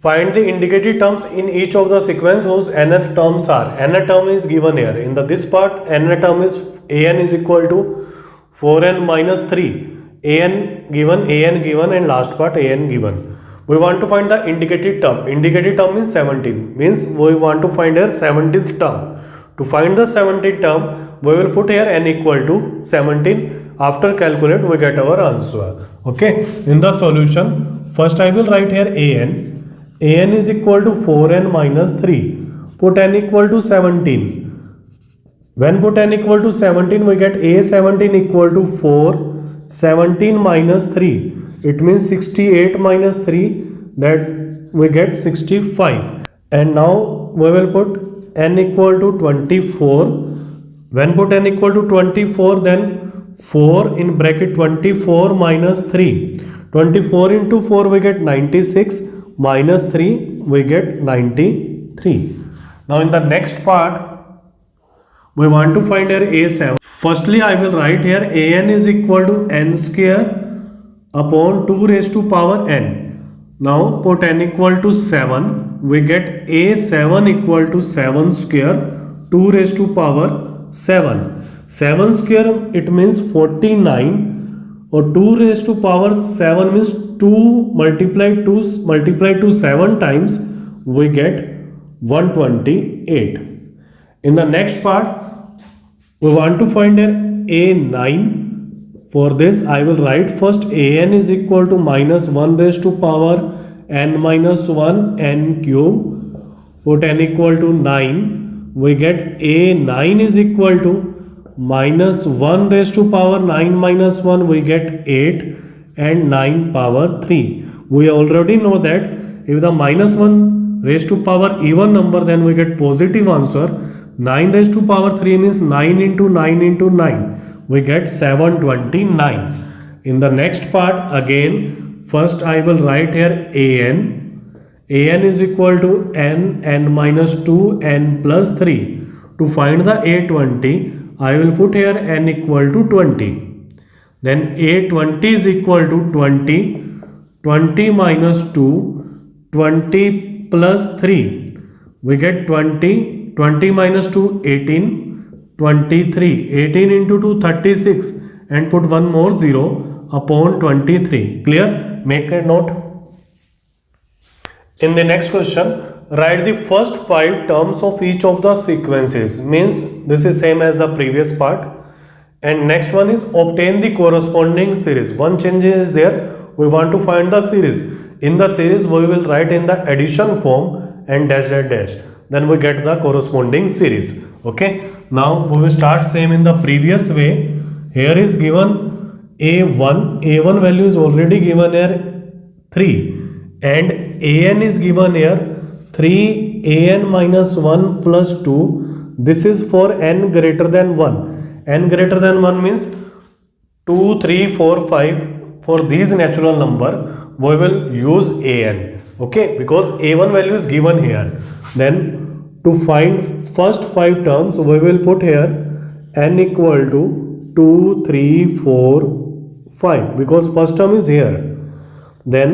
Find the indicated terms in each of the sequence whose nth terms are. Nth term is given here. In this part, nth term is an is equal to 4n minus 3. an given and last part an given. We want to find the indicated term. Indicated term is 17. Means we want to find here 17th term. To find the 17th term, we will put here n equal to 17. After calculate, we get our answer. Okay. In the solution, first I will write here an. an is equal to 4n minus 3. Put n equal to 17. When put n equal to 17, we get a17 equal to 4. 17 minus 3. It means 68 minus 3, that we get 65. And now we will put n equal to 24. When put n equal to 24, then 4 in bracket 24 minus 3. 24 into 4 we get 96, minus 3 we get 93. Now in the next part, we want to find here a7. Firstly, I will write here an is equal to n square upon 2 raised to power n. Now put n equal to 7. We get a7 equal to 7 square 2 raised to power 7. 7 square it means 49, or 2 raised to power 7 means 2 multiplied to 7 times, we get 128. In the next part, we want to find here a9. For this, I will write first an is equal to minus 1 raised to power n minus 1 n cube. Put n equal to 9. We get a9 is equal to minus 1 raised to power 9 minus 1, we get 8, and 9 power 3. We already know that if the minus 1 raised to power even number, then we get positive answer. 9 raised to power 3 means 9 into 9 into 9. We get 729. In the next part, again, first I will write here an. an is equal to n minus 2, n plus 3. To find the a20, I will put here n equal to 20. Then a20 is equal to 20. 20 minus 2, 20 plus 3. We get 20. 20 minus 2, 18. 23. 18 into 2, 36. And put one more 0 upon 23. Clear? Make a note. In the next question, write the first 5 terms of each of the sequences. Means this is same as the previous part. And next one is obtain the corresponding series. One change is there. We want to find the series. In the series, we will write in the addition form and dash dash dash. Then we get the corresponding series. Okay. Now we will start same in the previous way. Here is given a1. a1 value is already given here 3. And an is given here 3 an minus 1 plus 2. This is for n greater than 1. N greater than 1 means 2, 3, 4, 5. For these natural number, we will use an. Okay, because a1 value is given here. Then to find first 5 terms, we will put here n equal to 2, 3, 4, 5. Because first term is here. Then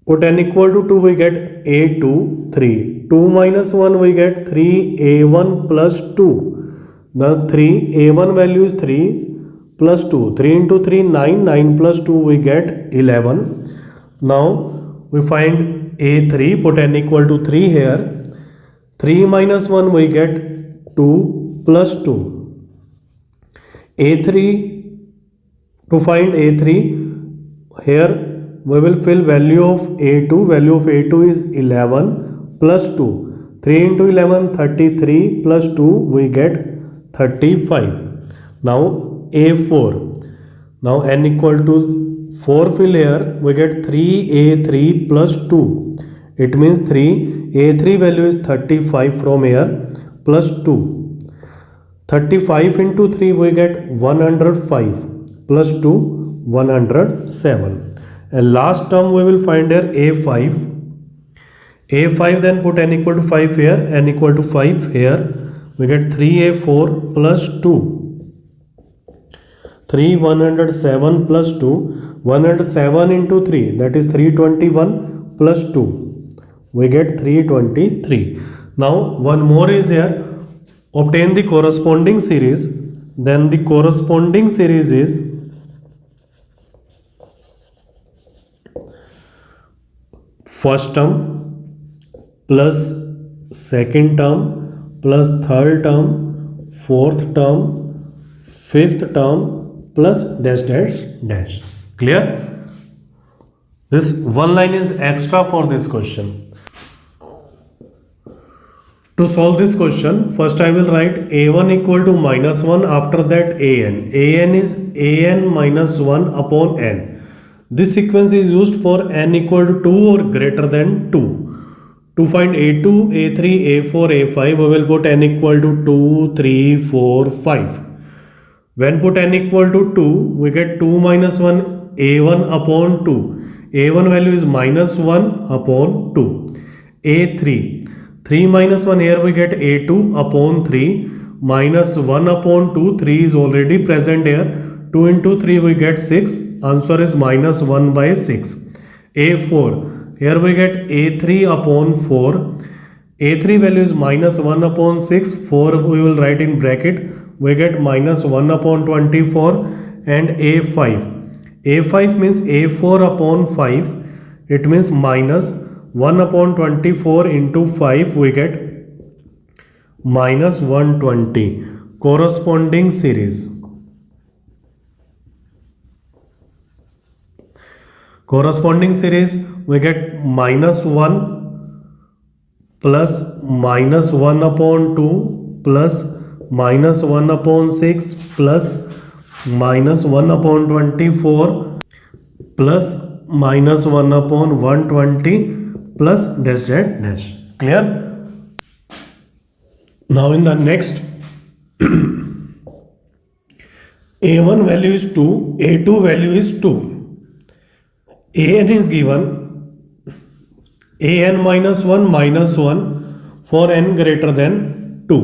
put n equal to 2, we get a2, 3. 2 minus 1, we get 3 a1 plus 2. The 3 a1 value is 3 plus 2. 3 into 3, 9. 9 plus 2, we get 11. Now we find a3. Put n equal to 3 here. 3 minus 1, we get 2 plus 2. a3. To find a3, here we will fill value of a2. Value of a2 is 11 plus 2. 3 into 11, 33 plus 2, we get 35. Now a4. Now n equal to 4 fill here. We get 3a3 plus 2. It means 3a3 value is 35 from here plus 2. 35 into 3 we get 105 plus 2 107. And last term we will find here a5. a5 then put n equal to 5 here, n equal to 5 here. We get 3a4 plus 2. 3 107 plus 2. 107 into 3, that is 321 plus 2, we get 323. Now one more is here, obtain the corresponding series. Then the corresponding series is first term plus second term plus third term, fourth term, fifth term plus dash dash dash. Clear? This one line is extra for this question. To solve this question, first I will write a1 equal to minus 1, after that an. An is an minus 1 upon n. This sequence is used for n equal to 2 or greater than 2. To find a2, a3, a4, a5, we will put n equal to 2, 3, 4, 5. When put n equal to 2, we get 2 minus 1, a1 upon 2. a1 value is minus 1 upon 2. a3, 3 minus 1, here we get a2 upon 3, minus 1 upon 2, 3 is already present here. 2 into 3 we get 6, answer is minus 1 by 6. a4, here we get a3 upon 4, a3 value is minus 1 upon 6, 4 we will write in bracket, we get minus 1 upon 24, and a5. a5 means a4 upon 5, it means minus 1 upon 24 into 5, we get minus 120. Corresponding series. Corresponding series, we get minus 1 plus minus 1 upon 2 plus minus 1 upon 6 plus minus 1 upon 24 plus minus 1 upon 120 plus dash dash dash. Clear? Now in the next, a1 value is 2, a2 value is 2. an is given an minus 1 for n greater than 2.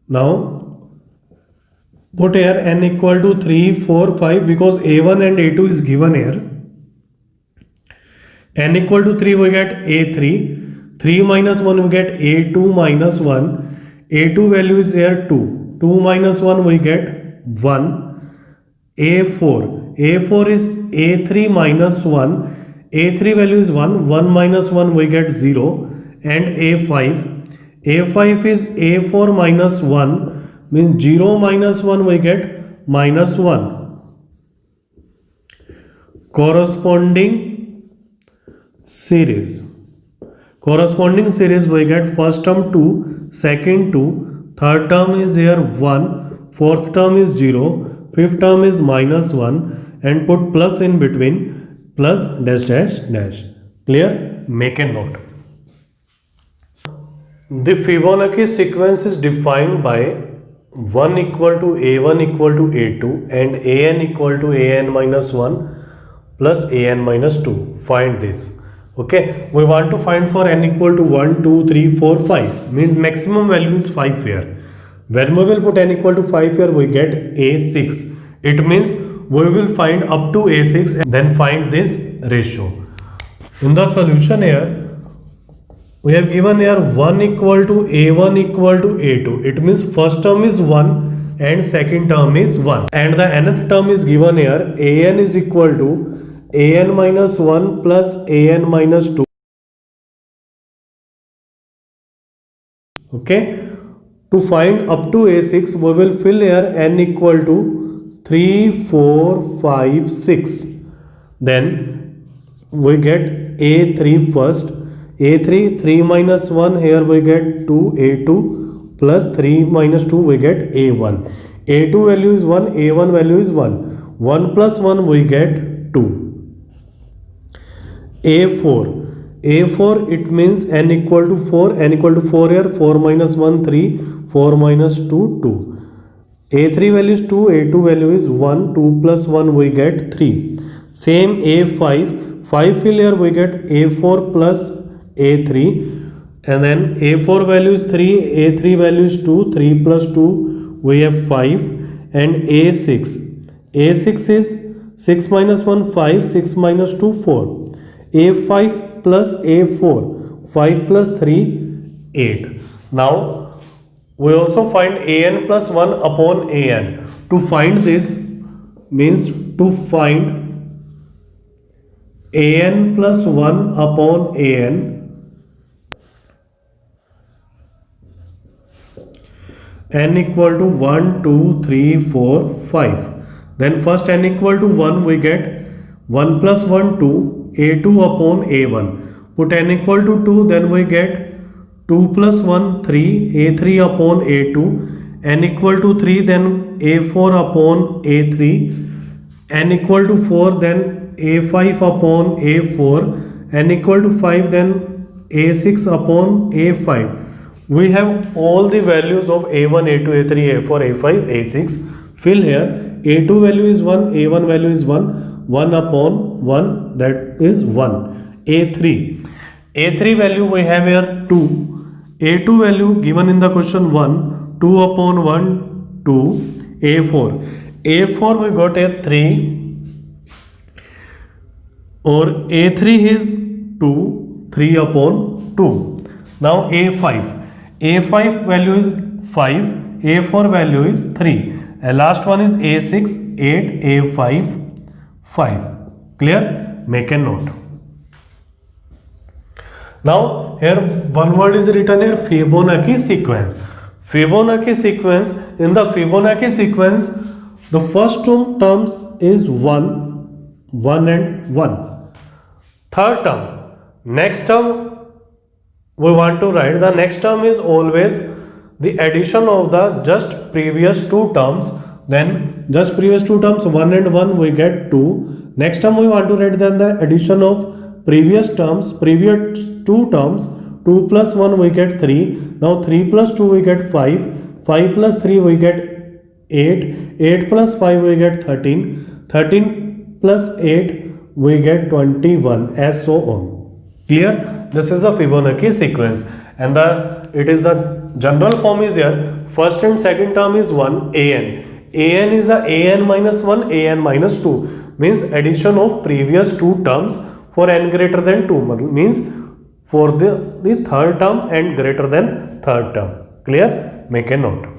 Now put here n equal to 3, 4, 5 because a1 and a2 is given here. n equal to 3 we get a3, 3 minus 1 we get a2 minus 1, a2 value is here 2, 2 minus 1 we get 1, a4 is a3 minus 1, a3 value is 1, 1 minus 1 we get 0, and a5 is a4 minus 1 means 0 minus 1 we get minus 1. Corresponding series. Corresponding series we get first term 2, second 2, third term is here 1, fourth term is 0, fifth term is minus 1, and put plus in between, plus dash dash dash. Clear? Make a note. The Fibonacci sequence is defined by 1 equal to a1 equal to a2 and an equal to an minus 1 plus an minus 2. Find this. Okay, we want to find for n equal to 1, 2, 3, 4, 5. Means maximum value is 5 here. When we will put n equal to 5 here, we get a6. It means we will find up to a6 and then find this ratio. In the solution here, we have given here 1 equal to a1 equal to a2. It means first term is 1 and second term is 1. And the nth term is given here, an is equal to an minus 1 plus an minus 2. Okay. To find up to a6, we will fill here n equal to 3, 4, 5, 6. Then we get a3 first. a3, 3 minus 1, here we get 2, a2 plus 3 minus 2, we get a1. a2 value is 1, a1 value is 1. 1 plus 1, we get 2. a4, it means n equal to 4, n equal to 4 here, 4 minus 1, 3, 4 minus 2, 2. a3 value is 2, a2 value is 1, 2 plus 1 we get 3. Same a5, 5 fill here we get a4 plus a3, and then a4 value is 3, a3 value is 2, 3 plus 2 we have 5, and a6 is 6 minus 1, 5, 6 minus 2, 4. a5 plus a4, 5 plus 3 8. Now we also find an plus 1 upon an. To find this means to find an plus 1 upon an, n equal to 1 2 3 4 5. Then first n equal to 1 we get 1 plus 1 2, a2 upon a1. Put n equal to 2, then we get 2 plus 1 3, a3 upon a2. N equal to 3, then a4 upon a3. N equal to 4, then a5 upon a4. N equal to 5, then a6 upon a5. We have all the values of a1, a2, a3, a4, a5, a6. Fill here. a2 value is 1, a1 value is 1, 1 upon 1, that is 1. a3 value we have here 2. a2 value given in the question 1, 2 upon 1, 2. a4 we got a 3, or a3 is 2, 3 upon 2. Now a5 value is 5, a4 value is 3, and last one is a6, 8, a5, 5. Clear? Make a note. Now here one word is written here, Fibonacci sequence. Fibonacci sequence, in the Fibonacci sequence the first two terms is 1 and 1. Third term, next term we want to write, the next term is always the addition of the just previous two terms. Then just previous two terms 1 and 1 we get 2. Next term we want to write then the addition of previous two terms. 2 plus 1 we get 3. Now 3 plus 2 we get 5. 5 plus 3 we get 8. 8 plus 5 we get 13. 13 plus 8 we get 21, as so on. Clear? This is a Fibonacci sequence, and it is the general form is here. First and second term is 1, an is a an minus 1, an minus 2, means addition of previous two terms for n greater than 2, means for the third term and greater than third term. Clear? Make a note.